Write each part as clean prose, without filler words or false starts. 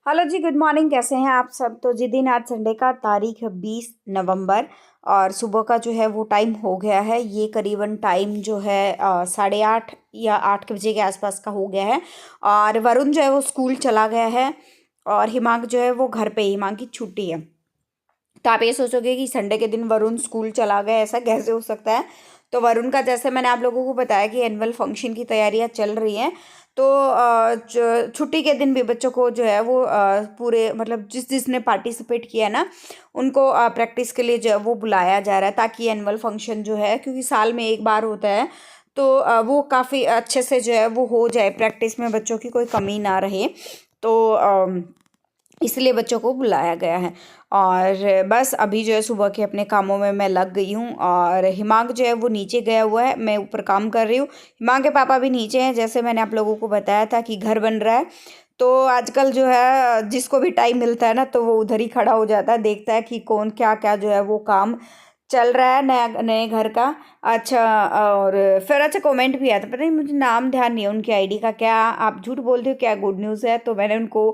Hello जी, good morning. कैसे हैं आप सब? तो जी दिन आज संडे का, तारीख 20 नवंबर, और सुबह का जो है वो टाइम हो गया है। ये करीबन टाइम जो है 8:30 या 8 के बजे के आसपास का हो गया है। और वरुण जो है वो स्कूल चला गया है और हिमांक जो है वो घर पे ही, हिमांक की छुट्टी है। तो आप ये सोचोगे कि संडे के दिन वरुण स्कूल चला गया, ऐसा कैसे हो सकता है? तो वरुण का, जैसे मैंने आप लोगों को बताया कि एनुअल फंक्शन की तैयारियां चल रही हैं। तो छुट्टी के दिन भी बच्चों को जो है वो पूरे मतलब जिसने पार्टिसिपेट किया है ना, उनको प्रैक्टिस के लिए जो है वो बुलाया जा रहा है, ताकि एनुअल फंक्शन जो है, क्योंकि साल में एक बार होता है, तो वो काफ़ी अच्छे से जो है वो हो जाए, प्रैक्टिस में बच्चों की कोई कमी ना रहे। तो इसलिए बच्चों को बुलाया गया है। और बस अभी जो है सुबह के अपने कामों में मैं लग गई हूँ, और हिमांक जो है वो नीचे गया हुआ है, मैं ऊपर काम कर रही हूँ। हिमांक के पापा भी नीचे हैं, जैसे मैंने आप लोगों को बताया था कि घर बन रहा है। तो आजकल जो है जिसको भी टाइम मिलता है ना, तो वो उधर ही खड़ा हो जाता है, देखता है कि कौन क्या क्या जो है वो काम चल रहा है नया नए घर का। अच्छा, और फिर अच्छा कमेंट भी आया था, पता नहीं मुझे नाम ध्यान नहीं है उनकी आईडी का, क्या आप झूठ बोलते हो, क्या गुड न्यूज़ है? तो मैंने उनको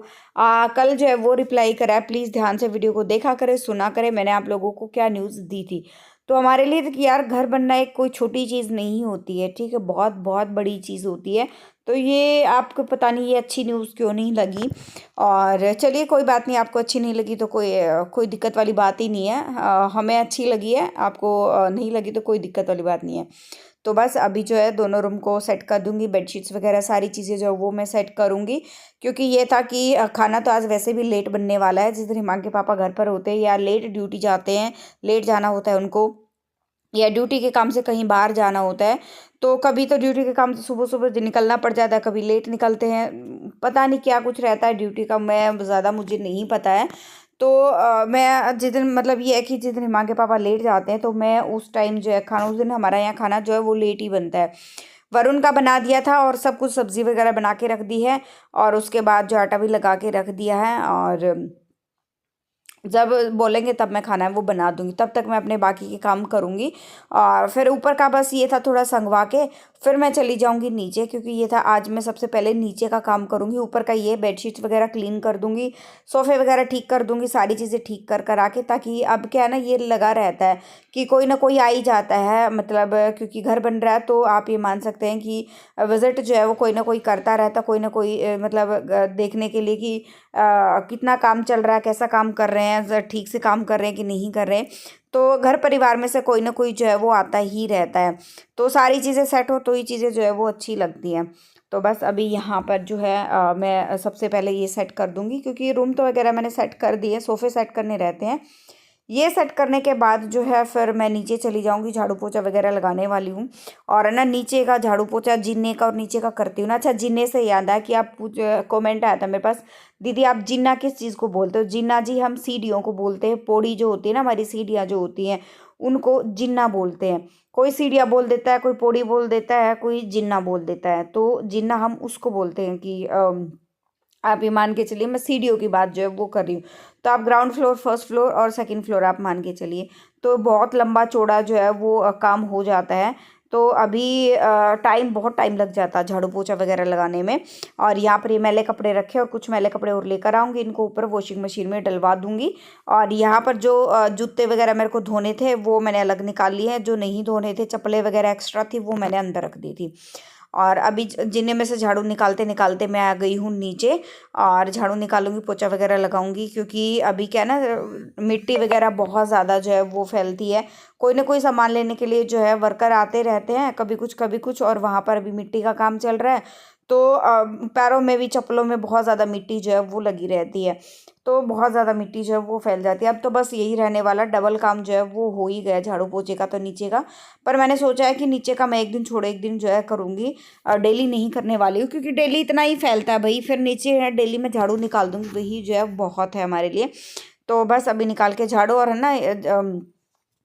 कल जो है वो रिप्लाई करा है, प्लीज़ ध्यान से वीडियो को देखा करें, सुना करें, मैंने आप लोगों को क्या न्यूज़ दी थी। तो हमारे लिए तो यार घर बनना एक कोई छोटी चीज़ नहीं होती है, ठीक है, बहुत बहुत बड़ी चीज़ होती है। तो ये आपको पता नहीं ये अच्छी न्यूज़ क्यों नहीं लगी। और चलिए कोई बात नहीं, आपको अच्छी नहीं लगी तो कोई दिक्कत वाली बात ही नहीं है। हमें अच्छी लगी है, आपको नहीं लगी तो कोई दिक्कत वाली बात नहीं है। तो बस अभी जो है दोनों रूम को सेट कर दूंगी, बेडशीट्स वगैरह सारी चीज़ें जो है वो मैं सेट करूंगी। क्योंकि ये था कि खाना तो आज वैसे भी लेट बनने वाला है, जिस दिन हिमांक के पापा घर पर होते हैं या लेट ड्यूटी जाते हैं, लेट जाना होता है उनको, या ड्यूटी के काम से कहीं बाहर जाना होता है। तो कभी तो ड्यूटी के काम से सुबह सुबह निकलना पड़ जाता है, कभी लेट निकलते हैं, पता नहीं क्या कुछ रहता है ड्यूटी का, मैं ज़्यादा मुझे नहीं पता है। तो मैं जिस दिन मतलब ये है कि जिस दिन हिमांक के पापा लेट जाते हैं, तो मैं उस टाइम जो है खाना, उस दिन हमारा यहाँ खाना जो है वो लेट ही बनता है। वरुण का बना दिया था और सब कुछ सब्ज़ी वगैरह बना के रख दी है, और उसके बाद जो आटा भी लगा के रख दिया है। और जब बोलेंगे तब मैं खाना है वो बना दूंगी, तब तक मैं अपने बाकी के काम करूंगी। और फिर ऊपर का बस ये था थोड़ा संगवा के फिर मैं चली जाऊंगी नीचे, क्योंकि ये था आज मैं सबसे पहले नीचे का काम करूंगी। ऊपर का ये बेडशीट वगैरह क्लीन कर दूंगी, सोफ़े वगैरह ठीक कर दूंगी, सारी चीज़ें ठीक कर कर आके, ताकि अब क्या है ना, ये लगा रहता है कि कोई ना कोई आ ही जाता है, मतलब क्योंकि घर बन रहा है, तो आप ये मान सकते हैं कि विजिट जो है वो कोई ना कोई करता रहता, कोई ना कोई मतलब देखने के लिए कि कितना काम चल रहा है, कैसा काम कर रहे हैं, ठीक से काम कर रहे हैं कि नहीं कर रहे हैं। तो घर परिवार में से कोई ना कोई जो है वो आता ही रहता है। तो सारी चीज़ें सेट हो तो ही चीज़ें जो है वो अच्छी लगती हैं। तो बस अभी यहाँ पर जो है मैं सबसे पहले ये सेट कर दूंगी, क्योंकि रूम तो वगैरह मैंने सेट कर दिए, सोफ़े सेट करने रहते हैं। ये सेट करने के बाद जो है फिर मैं नीचे चली जाऊंगी, झाड़ू पोछा वगैरह लगाने वाली हूँ। और है ना, नीचे का झाड़ू पोछा जिन्ने का और नीचे का करती हूँ ना। अच्छा, जिन्ने से याद आया कि आप कमेंट आया था मेरे पास, दीदी आप जिन्ना किस चीज़ को बोलते हो? जिन्ना जी हम सीढ़ियों को बोलते हैं, पौड़ी जो होती है ना, हमारी सीढ़ियाँ जो होती हैं उनको जिन्ना बोलते हैं। कोई सीढ़ियाँ बोल देता है, कोई पौड़ी बोल देता है, कोई जिन्ना बोल देता है। तो जिन्ना हम उसको बोलते हैं कि आप ये मान के चलिए, मैं सीढ़ियों की बात जो है वो कर रही हूँ। तो आप ग्राउंड फ्लोर, फर्स्ट फ्लोर और सेकंड फ्लोर आप मान के चलिए। तो बहुत लंबा चौड़ा जो है वो काम हो जाता है। तो अभी बहुत टाइम लग जाता है झाड़ू पोछा वगैरह लगाने में। और यहाँ पर ये मैले कपड़े रखे और कुछ मैले कपड़े और लेकर आऊँगी, इनको ऊपर वॉशिंग मशीन में डलवा दूँगी। और यहाँ पर जो जूते वगैरह मेरे को धोने थे वो मैंने अलग निकाल लिए हैं, जो नहीं धोने थे, चप्पलें वगैरह एक्स्ट्रा थी, वो मैंने अंदर रख दी थी। और अभी जिन्हें में से झाड़ू निकालते निकालते मैं आ गई हूँ नीचे, और झाड़ू निकालूंगी, पोछा वगैरह लगाऊंगी, क्योंकि अभी क्या है ना, मिट्टी वगैरह बहुत ज़्यादा जो है वो फैलती है। कोई ना कोई सामान लेने के लिए जो है वर्कर आते रहते हैं, कभी कुछ, और वहाँ पर अभी मिट्टी का काम चल रहा है। तो पैरों में भी, चप्पलों में बहुत ज़्यादा मिट्टी जो है वो लगी रहती है। तो बहुत ज़्यादा मिट्टी जो है वो फैल जाती है। अब तो बस यही रहने वाला, डबल काम जो है वो हो ही गया, झाड़ू पोछे का तो नीचे का। पर मैंने सोचा है कि नीचे का मैं एक दिन छोड़ एक दिन जो है करूँगी, डेली नहीं करने वाली हूँ, क्योंकि डेली इतना ही फैलता है भाई, फिर नीचे है डेली मैं झाड़ू निकाल दूँगी, वही जो है बहुत है हमारे लिए। तो बस अभी निकाल के झाड़ू, और है ना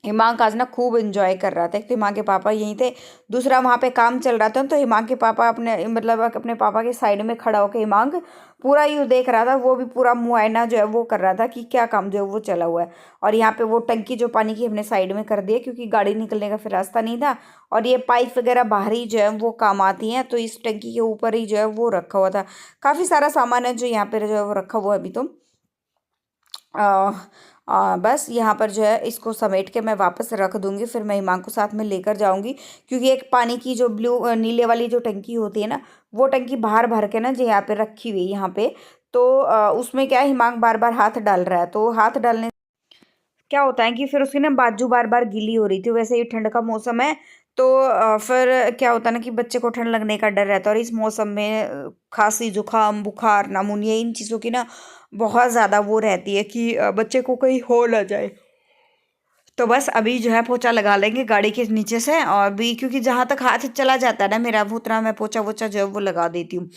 हिमांक आज ना खूब एंजॉय कर रहा था। एक तो हिमांक के पापा यहीं थे, दूसरा वहाँ पे काम चल रहा था, तो हिमांक के पापा अपने मतलब अपने पापा के साइड में खड़ा होकर हिमांक पूरा यूँ देख रहा था। वो भी पूरा मुआयना जो है वो कर रहा था कि क्या काम जो है वो चला हुआ है। और यहाँ पे वो टंकी जो पानी की हमने साइड में कर दी है, क्योंकि गाड़ी निकलने का फिर रास्ता नहीं था। और ये पाइप वगैरह बाहर ही जो है वो काम आती हैं, तो इस टंकी के ऊपर ही जो है वो रखा हुआ था। काफ़ी सारा सामान है जो यहाँ पे जो है वो रखा हुआ है अभी तो। बस यहाँ पर जो है इसको समेट के मैं वापस रख दूँगी, फिर मैं हिमांक को साथ में लेकर जाऊँगी, क्योंकि एक पानी की जो ब्लू नीले वाली जो टंकी होती है ना, वो टंकी बाहर भर के ना जो यहाँ पे रखी हुई है यहाँ पे। तो उसमें क्या है, हिमांक बार बार हाथ डाल रहा है, तो हाथ डालने क्या होता है कि फिर उसकी ना बाजू बार बार गीली हो रही थी। वैसे ही ठंड का मौसम है, तो फिर क्या होता है ना कि बच्चे को ठंड लगने का डर रहता है। और इस मौसम में खांसी जुकाम बुखार नामूनिया इन चीज़ों की ना बहुत ज़्यादा वो रहती है कि बच्चे को कहीं हो ना जाए। तो बस अभी जो है पोछा लगा लेंगे गाड़ी के नीचे से, और भी क्योंकि जहाँ तक हाथ चला जाता है ना मेरा, वो उतना मैं पोछा वोछा जो है वो लगा देती हूँ।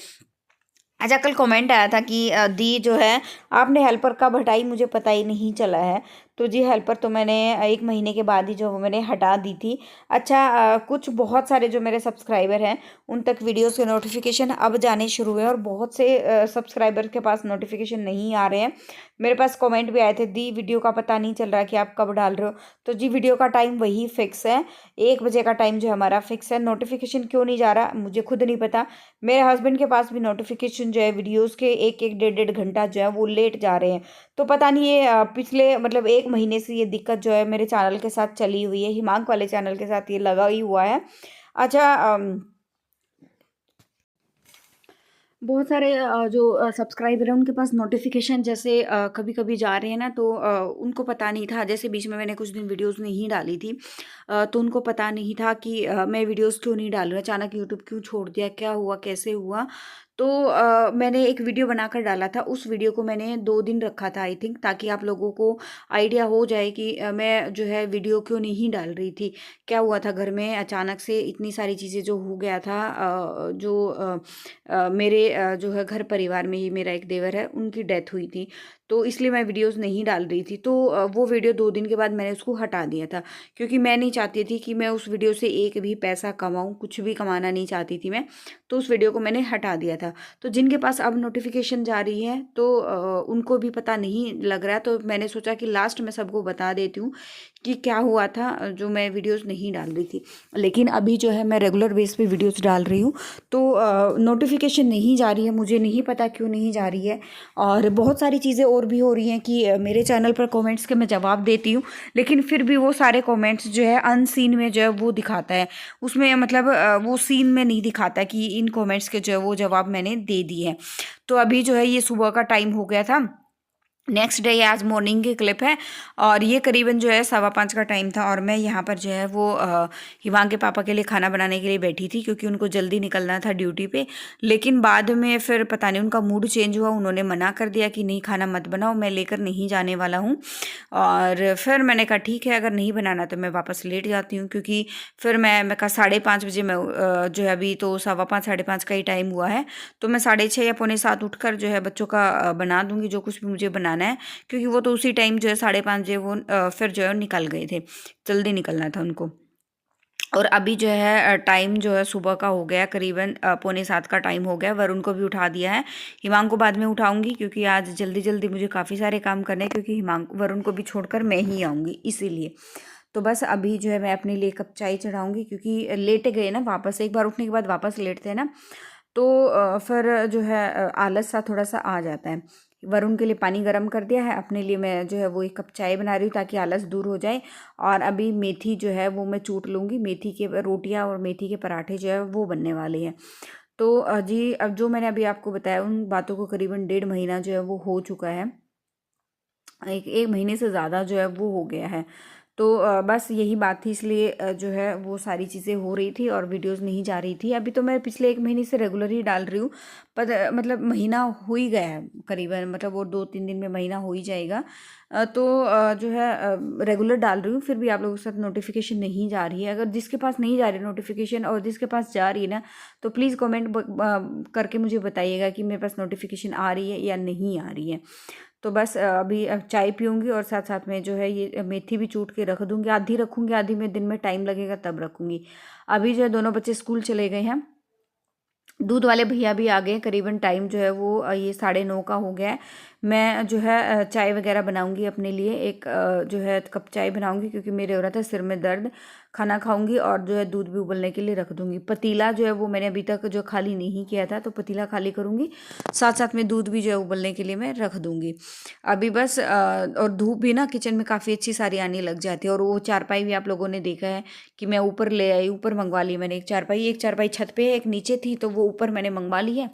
अच्छा, कल कमेंट आया था कि दी जो है आपने हेल्पर कब हटाई, मुझे पता ही नहीं चला है। तो जी हेल्पर तो मैंने 1 महीने के बाद ही जो वो मैंने हटा दी थी। अच्छा, कुछ बहुत सारे जो मेरे सब्सक्राइबर हैं उन तक वीडियोस के नोटिफिकेशन अब जाने शुरू हुए हैं, और बहुत से सब्सक्राइबर के पास नोटिफिकेशन नहीं आ रहे हैं। मेरे पास कमेंट भी आए थे, दी वीडियो का पता नहीं चल रहा कि आप कब डाल रहे हो। तो जी वीडियो का टाइम वही फिक्स है, 1 बजे का टाइम जो हमारा फिक्स है। नोटिफिकेशन क्यों नहीं जा रहा मुझे खुद नहीं पता। मेरे हस्बैंड के पास भी नोटिफिकेशन जो है वीडियोस के 1-1 डेढ़-डेढ़ घंटा जो है वो लेट जा रहे हैं। तो पता नहीं ये पिछले मतलब 1 महीने से ये दिक्कत जो है मेरे चैनल के साथ चली हुई है, हिमांक वाले चैनल के साथ ये लगा ही हुआ है। अच्छा, बहुत सारे जो सब्सक्राइबर हैं उनके पास नोटिफिकेशन जैसे कभी-कभी जा रहे हैं ना, तो उनको पता नहीं था। जैसे बीच में मैंने कुछ दिन वीडियोस नहीं डाली थी, तो उनको पता नहीं था कि मैं वीडियोस क्यों नहीं डाल रही हूँ, अचानक यूट्यूब क्यों छोड़ दिया, क्या हुआ, कैसे हुआ। तो मैंने एक वीडियो बनाकर डाला था, उस वीडियो को मैंने 2 दिन रखा था आई थिंक, ताकि आप लोगों को आइडिया हो जाए कि मैं जो है वीडियो क्यों नहीं डाल रही थी। क्या हुआ था घर में अचानक से इतनी सारी चीज़ें जो हो गया था, मेरे जो है घर परिवार में ही मेरा एक देवर है, उनकी डेथ हुई थी, तो इसलिए मैं वीडियोस नहीं डाल रही थी। तो वो वीडियो 2 दिन के बाद मैंने उसको हटा दिया था, क्योंकि मैं नहीं चाहती थी कि मैं उस वीडियो से एक भी पैसा कमाऊँ, कुछ भी कमाना नहीं चाहती थी मैं। तो उस वीडियो को मैंने हटा दिया था। तो जिनके पास अब नोटिफिकेशन जा रही है, तो उनको भी पता नहीं लग रहा है, तो मैंने सोचा कि लास्ट में सबको बता देती हूँ कि क्या हुआ था, जो मैं वीडियोस नहीं डाल रही थी। लेकिन अभी जो है मैं रेगुलर बेस पे वीडियोस डाल रही हूँ, तो नोटिफिकेशन नहीं जा रही है, मुझे नहीं पता क्यों नहीं जा रही है। और बहुत सारी चीज़ें और भी हो रही हैं कि मेरे चैनल पर कमेंट्स के मैं जवाब देती हूँ, लेकिन फिर भी वो सारे कमेंट्स जो है अनसीन में जो है वो दिखाता है। उसमें मतलब वो सीन में नहीं दिखाता कि इन कमेंट्स के जो है वो जवाब मैंने दे दिए हैं। तो अभी जो है ये सुबह का टाइम हो गया था, नेक्स्ट डे आज मॉर्निंग की क्लिप है, और ये करीबन जो है 5:15 का टाइम था, और मैं यहाँ पर जो है वो हिमांक के पापा के लिए खाना बनाने के लिए बैठी थी, क्योंकि उनको जल्दी निकलना था ड्यूटी पे। लेकिन बाद में फिर पता नहीं उनका मूड चेंज हुआ, उन्होंने मना कर दिया कि नहीं खाना मत बनाओ, मैं लेकर नहीं जाने वाला हूँ। और फिर मैंने कहा ठीक है, अगर नहीं बनाना तो मैं वापस लेट जाती हूँ, क्योंकि फिर मैं कहा 5:30 बजे मैं जो है, अभी तो 5:15 5:30 का ही टाइम हुआ है, तो मैं 6:30 या 6:45 उठकर जो है बच्चों का बना दूंगी जो कुछ भी मुझे बनाना है, क्योंकि वो तो उसी टाइम जो है 5:30 बजे वो फिर जो है निकल गए थे, जल्दी निकलना था उनको। और अभी जो है टाइम जो है सुबह का हो गया, करीबन 6:45 का टाइम हो गया। वरुण को भी उठा दिया है, हिमांक को बाद में उठाऊंगी, क्योंकि आज जल्दी जल्दी मुझे काफ़ी सारे काम करने हैं, क्योंकि हिमांक वरुण को भी छोड़कर मैं ही आऊँगी इसीलिए। तो बस अभी जो है मैं अपने लिए कप चाय चढ़ाऊँगी, क्योंकि लेटे गए ना वापस, एक बार उठने के बाद वापस लेटते हैं ना, तो फिर जो है आलस सा थोड़ा सा आ जाता है। वरुण के लिए पानी गर्म कर दिया है, अपने लिए मैं जो है वो 1 कप चाय बना रही हूँ, ताकि आलस दूर हो जाए। और अभी मेथी जो है वो मैं चूट लूँगी, मेथी के रोटियाँ और मेथी के पराठे जो है वो बनने वाले हैं। तो जी अब जो मैंने अभी आपको बताया उन बातों को करीबन 1.5 महीना जो है वो हो चुका है, एक महीने से ज़्यादा जो है वो हो गया है। तो बस यही बात थी, इसलिए जो है वो सारी चीज़ें हो रही थी और वीडियोस नहीं जा रही थी। अभी तो मैं पिछले 1 महीने से रेगुलर ही डाल रही हूँ, पर मतलब महीना हो ही गया है करीबन, मतलब वो 2-3 दिन में महीना हो ही जाएगा। तो जो है रेगुलर डाल रही हूँ, फिर भी आप लोगों के साथ नोटिफिकेशन नहीं जा रही है। अगर जिसके पास नहीं जा रही नोटिफिकेशन और जिसके पास जा रही है ना, तो प्लीज़ कमेंट करके मुझे बताइएगा कि मेरे पास नोटिफिकेशन आ रही है या नहीं आ रही है। तो बस अभी चाय पीऊँगी और साथ साथ में जो है ये मेथी भी चूट के रख दूँगी, आधी रखूँगी, आधी में दिन में टाइम लगेगा तब रखूँगी। अभी जो है दोनों बच्चे स्कूल चले गए हैं, दूध वाले भैया भी आ गए, करीबन टाइम जो है वो ये 9:30 का हो गया है। मैं जो है चाय वगैरह बनाऊंगी अपने लिए, एक जो है कप चाय बनाऊंगी क्योंकि मेरे हो रहा था सिर में दर्द। खाना खाऊंगी और जो है दूध भी उबलने के लिए रख दूंगी। पतीला जो है वो मैंने अभी तक जो खाली नहीं किया था, तो पतीला खाली करूंगी, साथ साथ में दूध भी जो है उबलने के लिए मैं रख दूंगी अभी बस। और धूप भी ना किचन में काफ़ी अच्छी सारी आने लग जाती है। और वो चारपाई भी आप लोगों ने देखा है कि मैं ऊपर ले आई, ऊपर मंगवा ली मैंने एक चारपाई छत पे है, एक नीचे थी, तो वो ऊपर मैंने मंगवा ली है।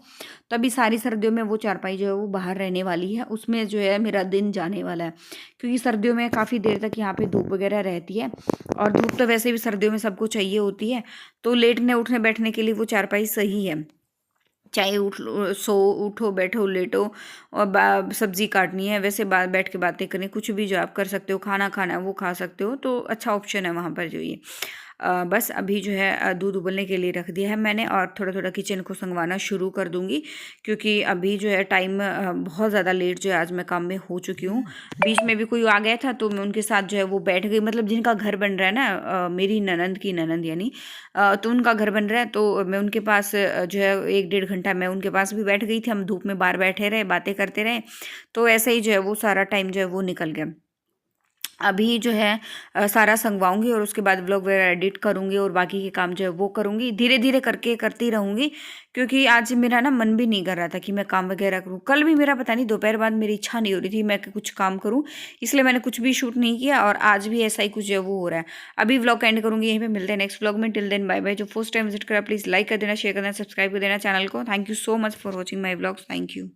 तो अभी सारी सर्दियों में वो चारपाई जो है वो बाहर रहने वाली है, उसमें जो है मेरा दिन जाने वाला है, क्योंकि सर्दियों में काफ़ी देर तक यहाँ पे धूप वगैरह रहती है। और धूप तो वैसे भी सर्दियों में सबको चाहिए होती है, तो लेटने उठने बैठने के लिए वो चारपाई सही है। चाहे उठो बैठो लेटो और सब्जी काटनी है, वैसे बैठ के बातें करें, कुछ भी जो आप कर सकते हो, खाना खाना है वो खा सकते हो, तो अच्छा ऑप्शन है वहाँ पर जो ये। बस अभी जो है दूध उबलने के लिए रख दिया है मैंने, और थोड़ा थोड़ा किचन को संगवाना शुरू कर दूंगी, क्योंकि अभी जो है टाइम बहुत ज़्यादा लेट जो है आज मैं काम में हो चुकी हूँ। बीच में भी कोई आ गया था तो मैं उनके साथ जो है वो बैठ गई, मतलब जिनका घर बन रहा है ना, मेरी ननंद की ननंद यानी, तो उनका घर बन रहा है, तो मैं उनके पास जो है 1-1.5 घंटा मैं उनके पास भी बैठ गई थी। हम धूप में बाहर बैठे रहे, बातें करते रहे, तो ऐसे ही जो है वो सारा टाइम जो है वो निकल गया। अभी जो है सारा संगवाऊंगी और उसके बाद व्लॉग वगैरह एडिट करूंगी और बाकी के काम जो है वो करूंगी, धीरे धीरे करके करती रहूंगी, क्योंकि आज मेरा ना मन भी नहीं कर रहा था कि मैं काम वगैरह करूं। कल भी मेरा पता नहीं दोपहर बाद मेरी इच्छा नहीं हो रही थी मैं कि कुछ काम करूं, इसलिए मैंने कुछ भी शूट नहीं किया, और आज भी ऐसा ही कुछ जो है वो हो रहा है। अभी व्लॉग एंड करूंगी यहीं पे, मिलते हैं नेक्स्ट व्लॉग में। Till then bye bye. जो फर्स्ट टाइम विजिट करा प्लीज़ लाइक कर देना, शेयर करना, सब्सक्राइब कर देना चैनल को। Thank you so much for watching my vlogs. Thank you.